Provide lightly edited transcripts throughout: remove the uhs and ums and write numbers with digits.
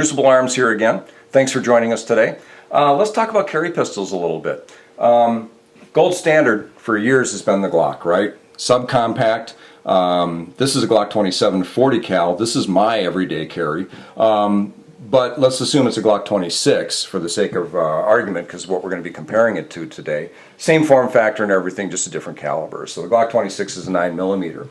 Crucible Arms here again. Thanks for joining us today. Let's talk about carry pistols a little bit. Gold standard for years has been the Glock, right? Subcompact. This is a Glock 2740 cal. This is my everyday carry. But let's assume it's a Glock 26 for the sake of argument, because what we're going to be comparing it to today. Same form factor and everything, just a different caliber. So the Glock 26 is a 9mm.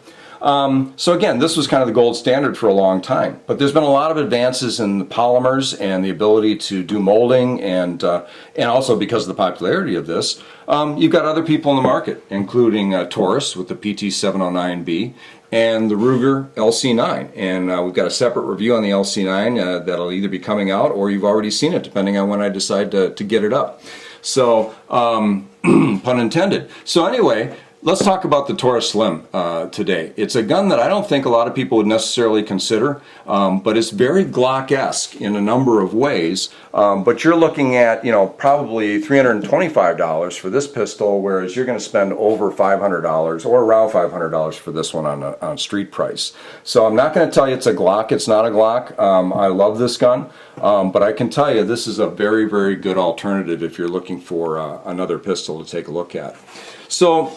So again, this was kind of the gold standard for a long time, but there's been a lot of advances in the polymers and the ability to do molding, and also because of the popularity of this, you've got other people in the market, including Taurus with the PT709B and the Ruger LC9, and we've got a separate review on the LC9 that'll either be coming out or you've already seen it, depending on when I decide to get it up. So, pun intended. So anyway, let's talk about the Taurus Slim today. It's a gun that I don't think a lot of people would necessarily consider, but it's very Glock-esque in a number of ways. But you're looking at, probably $325 for this pistol, whereas you're going to spend over $500 or around $500 for this one on street price. So I'm not going to tell you it's a Glock. It's not a Glock. I love this gun, but I can tell you this is a very, very good alternative if you're looking for another pistol to take a look at. So,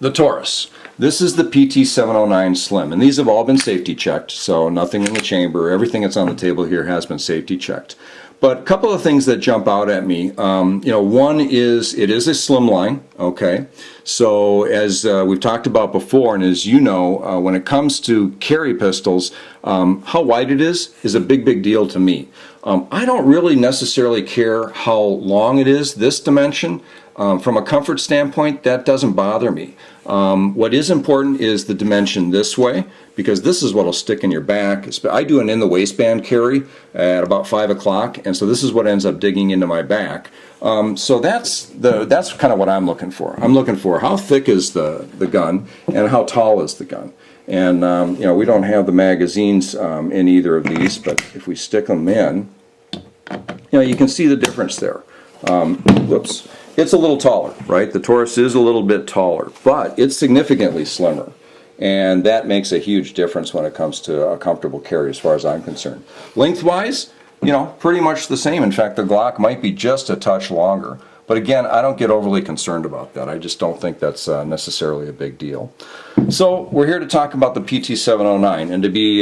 the Taurus. This is the PT709 Slim, and these have all been safety checked, so nothing in the chamber, everything that's on the table here has been safety checked. But a couple of things that jump out at me, one is it is a slimline, okay? So as we've talked about before, and as you know, when it comes to carry pistols, how wide it is a big, big deal to me. I don't really necessarily care how long it is, this dimension. From a comfort standpoint, that doesn't bother me. What is important is the dimension this way, because this is what will stick in your back. I do an in the waistband carry at about 5 o'clock, and so this is what ends up digging into my back. So that's kind of what I'm looking for. I'm looking for how thick is the gun and how tall is the gun. And we don't have the magazines in either of these, but if we stick them in, you can see the difference there. Whoops. It's a little taller, right? The Taurus is a little bit taller, but it's significantly slimmer. And that makes a huge difference when it comes to a comfortable carry as far as I'm concerned. Lengthwise, pretty much the same. In fact, the Glock might be just a touch longer. But again, I don't get overly concerned about that. I just don't think that's necessarily a big deal. So we're here to talk about the PT709, and to be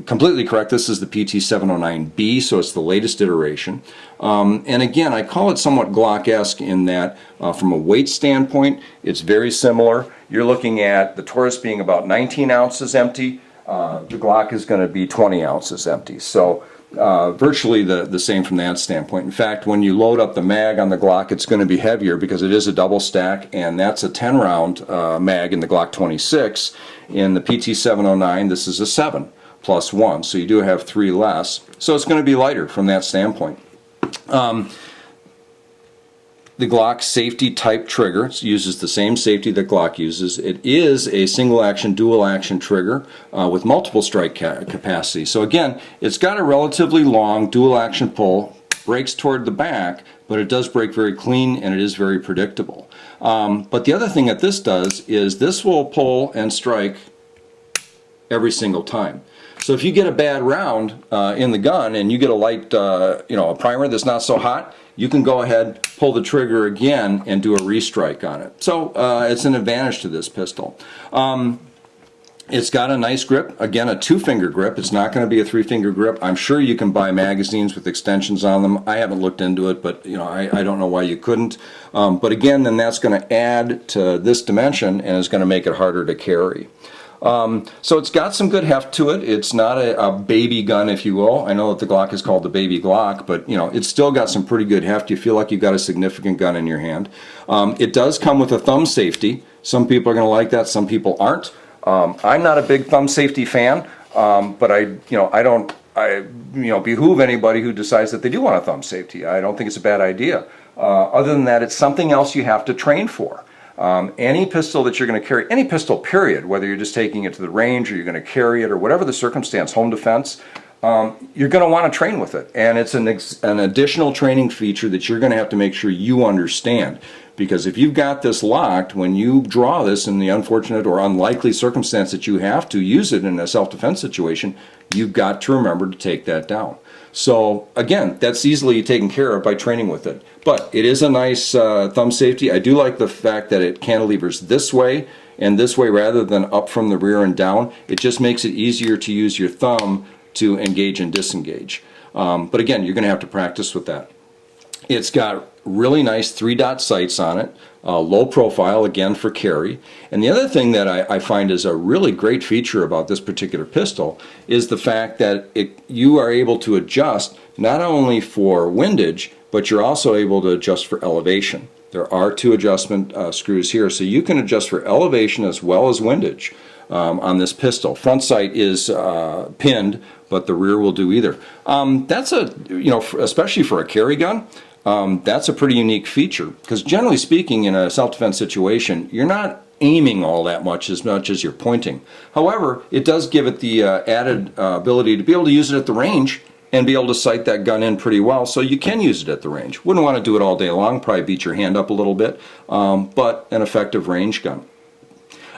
completely correct, this is the PT709B, so it's the latest iteration. And again, I call it somewhat Glock-esque in that from a weight standpoint, it's very similar. You're looking at the Taurus being about 19 ounces empty. The Glock is going to be 20 ounces empty. So virtually the same from that standpoint. In fact, when you load up the mag on the Glock, it's going to be heavier because it is a double stack, and that's a 10-round mag in the Glock 26. In the PT709, this is a 7+1, so you do have 3 less. So it's going to be lighter from that standpoint. The Glock safety type trigger, it uses the same safety that Glock uses. It is a single action, dual action trigger with multiple strike capacity. So again, it's got a relatively long dual action pull, breaks toward the back, but it does break very clean and it is very predictable. But the other thing that this does is this will pull and strike every single time. So if you get a bad round in the gun and you get a light, a primer that's not so hot, you can go ahead, pull the trigger again, and do a restrike on it. So it's an advantage to this pistol. It's got a nice grip, again a 2-finger grip. It's not going to be a 3-finger grip. I'm sure you can buy magazines with extensions on them. I haven't looked into it, but I don't know why you couldn't. But again, then that's going to add to this dimension and is going to make it harder to carry. So it's got some good heft to it. It's not a baby gun, if you will. I know that the Glock is called the baby Glock, but it's still got some pretty good heft. You feel like you've got a significant gun in your hand. It does come with a thumb safety. Some people are going to like that, some people aren't. I'm not a big thumb safety fan, but I don't behoove anybody who decides that they do want a thumb safety. I don't think it's a bad idea. Other than that, it's something else you have to train for. Any pistol that you're going to carry, any pistol period, whether you're just taking it to the range or you're going to carry it or whatever the circumstance, home defense, you're going to want to train with it. And it's an additional training feature that you're going to have to make sure you understand. Because if you've got this locked, when you draw this in the unfortunate or unlikely circumstance that you have to use it in a self-defense situation, you've got to remember to take that down. So again, that's easily taken care of by training with it. But it is a nice thumb safety. I do like the fact that it cantilevers this way and this way rather than up from the rear and down. It just makes it easier to use your thumb to engage and disengage. But again, you're going to have to practice with that. It's got really nice 3-dot sights on it, low profile again for carry. And the other thing that I find is a really great feature about this particular pistol is the fact that you are able to adjust not only for windage, but you're also able to adjust for elevation. There are 2 adjustment screws here, so you can adjust for elevation as well as windage on this pistol. Front sight is pinned, but the rear will do either. That's especially for a carry gun, that's a pretty unique feature, because generally speaking in a self-defense situation, you're not aiming all that much as you're pointing. However, it does give it the added ability to be able to use it at the range and be able to sight that gun in pretty well, so you can use it at the range. Wouldn't want to do it all day long, probably beat your hand up a little bit, but an effective range gun.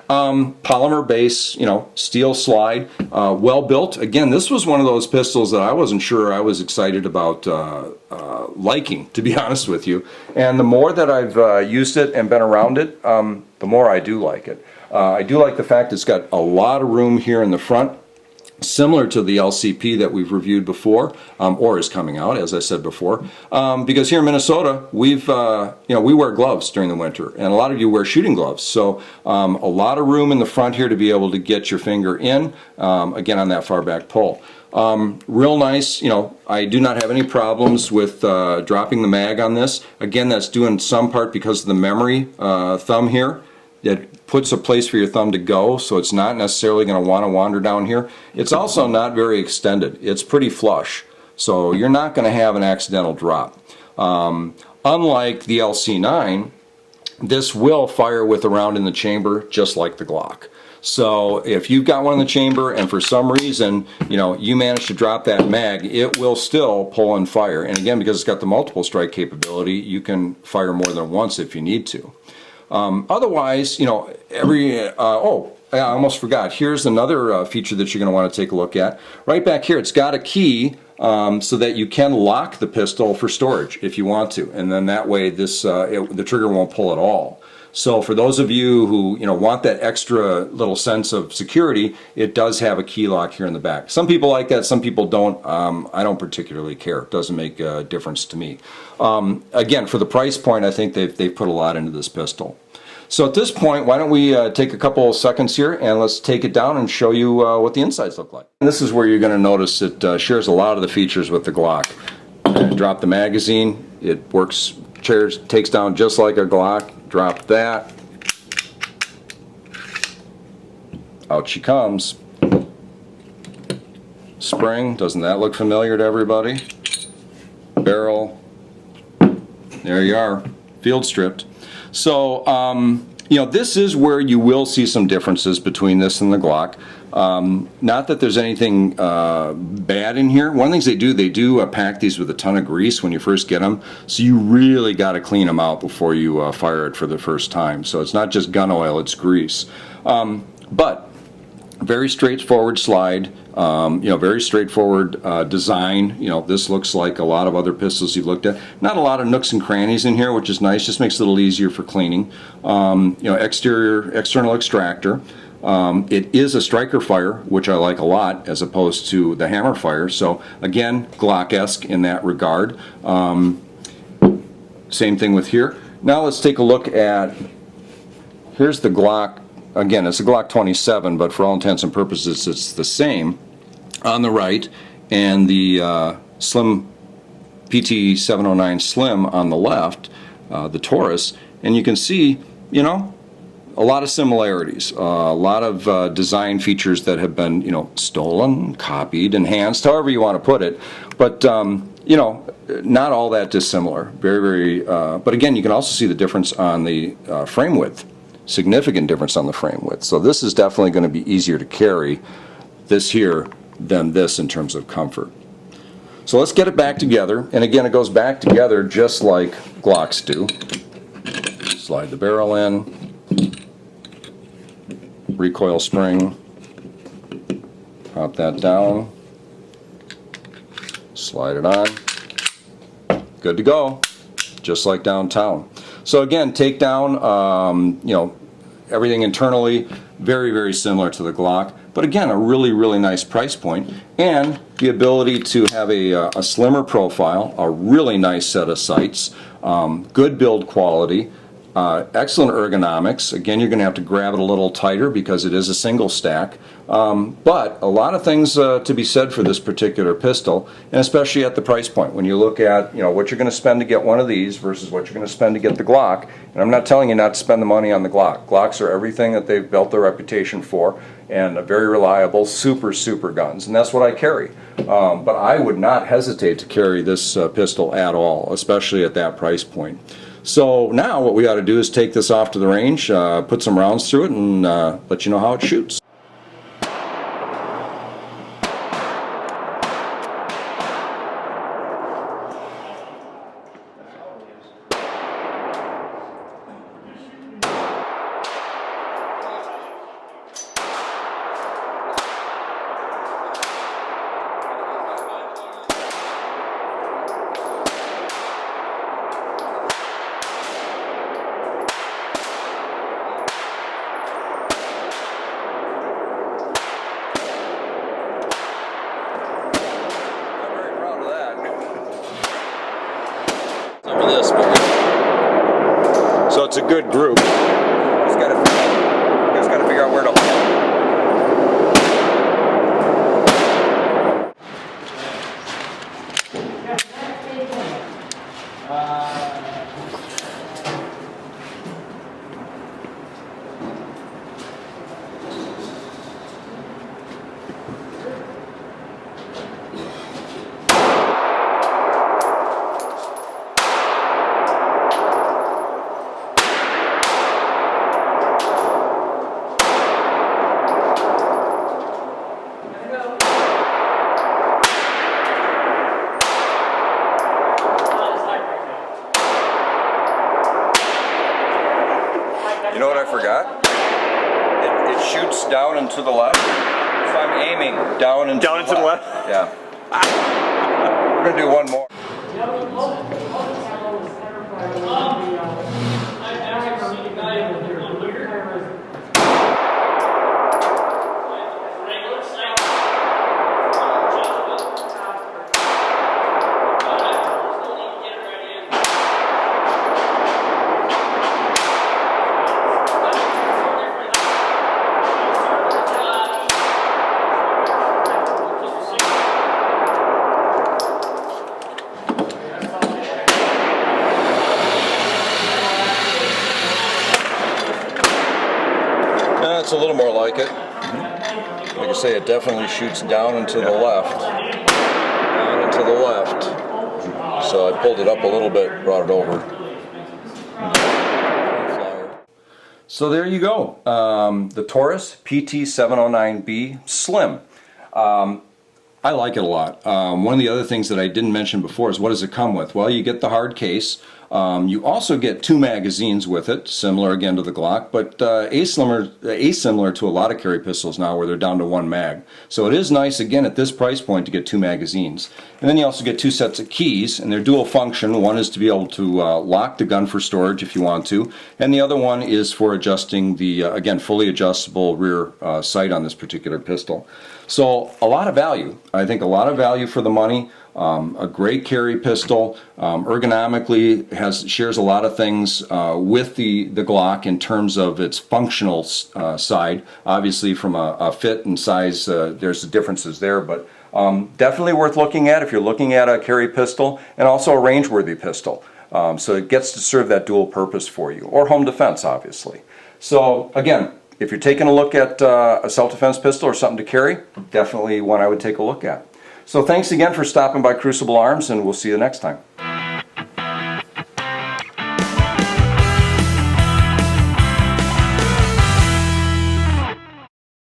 Polymer base, steel slide, well built. Again, this was one of those pistols that I wasn't sure I was excited about liking, to be honest with you. And the more that I've used it and been around it, the more I do like it. I do like the fact it's got a lot of room here in the front, similar to the LCP that we've reviewed before, or is coming out, as I said before. Because here in Minnesota, we wear gloves during the winter, and a lot of you wear shooting gloves. So a lot of room in the front here to be able to get your finger in, again on that far back pull. Real nice, I do not have any problems with dropping the mag on this. Again, that's due in some part because of the memory thumb here. It puts a place for your thumb to go, so it's not necessarily going to want to wander down here. It's also not very extended. It's pretty flush, so you're not going to have an accidental drop. Unlike the LC9, this will fire with a round in the chamber just like the Glock. So if you've got one in the chamber and for some reason you manage to drop that mag, it will still pull and fire. And again, because it's got the multiple strike capability, you can fire more than once if you need to. Otherwise, I almost forgot. Here's another feature that you're going to want to take a look at. Right back here, it's got a key so that you can lock the pistol for storage if you want to, and then that way the trigger won't pull at all. So for those of you who want that extra little sense of security, it does have a key lock here in the back. Some people like that, some people don't. I don't particularly care. It doesn't make a difference to me. Again, for the price point, I think they've put a lot into this pistol. So at this point, why don't we take a couple of seconds here and let's take it down and show you what the insides look like. And this is where you're going to notice it shares a lot of the features with the Glock. Drop the magazine, it works, takes down just like a Glock. Drop that. Out she comes. Spring, doesn't that look familiar to everybody? Barrel. There you are, field stripped. So, this is where you will see some differences between this and the Glock. Not that there's anything bad in here. One of the things they do pack these with a ton of grease when you first get them, so you really got to clean them out before you fire it for the first time. So it's not just gun oil, it's grease. But very straightforward slide, very straightforward design. This looks like a lot of other pistols you've looked at. Not a lot of nooks and crannies in here, which is nice, just makes it a little easier for cleaning. External extractor. It is a striker fire, which I like a lot, as opposed to the hammer fire. So again, Glock-esque in that regard. Same thing with here. Now let's take a look at, here's the Glock. Again, it's a Glock 27, but for all intents and purposes, it's the same on the right, and the Slim PT709 Slim on the left, the Taurus, and you can see, a lot of similarities, a lot of design features that have been, stolen, copied, enhanced, however you want to put it, but not all that dissimilar. Very, but again, you can also see the difference on the frame width. Significant difference on the frame width. So this is definitely going to be easier to carry, this here, than this in terms of comfort. So let's get it back together, and again, it goes back together just like Glocks do. Slide the barrel in, recoil spring, pop that down, slide it on, good to go, just like downtown. So again, takedown, you know, everything internally, very similar to the Glock, but again, a really nice price point, and the ability to have a slimmer profile, a really nice set of sights, good build quality, excellent ergonomics. Again, you're going to have to grab it a little tighter because it is a single stack, but a lot of things to be said for this particular pistol, and especially at the price point. When you look at, you know, what you're going to spend to get one of these versus what you're going to spend to get the Glock, and I'm not telling you not to spend the money on the Glock. Glocks are everything that they've built their reputation for, and very reliable, super guns, and that's what I carry. But I would not hesitate to carry this pistol at all, especially at that price point. So now what we ought to do is take this off to the range, put some rounds through it, and let you know how it shoots. So it's a good group. You just got to figure out where to hold. You know what I forgot? It shoots down and to the left. So I'm aiming down and to the left. Yeah. We're going to do one more. It's a little more like it. Like I say, it definitely shoots down and to the left. Down and to the left. So I pulled it up a little bit, brought it over. So there you go. The Taurus PT709B Slim. I like it a lot. One of the other things that I didn't mention before is what does it come with? Well, you get the hard case. You also get 2 magazines with it, similar again to the Glock, but asimilar to a lot of carry pistols now where they're down to 1 mag. So it is nice again at this price point to get 2 magazines. And then you also get 2 sets of keys, and they're dual function. One is to be able to lock the gun for storage if you want to, and the other one is for adjusting the, again, fully adjustable rear sight on this particular pistol. So a lot of value. I think a lot of value for the money. A great carry pistol, ergonomically shares a lot of things with the Glock in terms of its functional side. Obviously from a fit and size there's differences there, but definitely worth looking at if you're looking at a carry pistol, and also a range-worthy pistol. So it gets to serve that dual purpose for you, or home defense obviously. So again, if you're taking a look at a self-defense pistol or something to carry, definitely one I would take a look at. So thanks again for stopping by Crucible Arms, and we'll see you next time.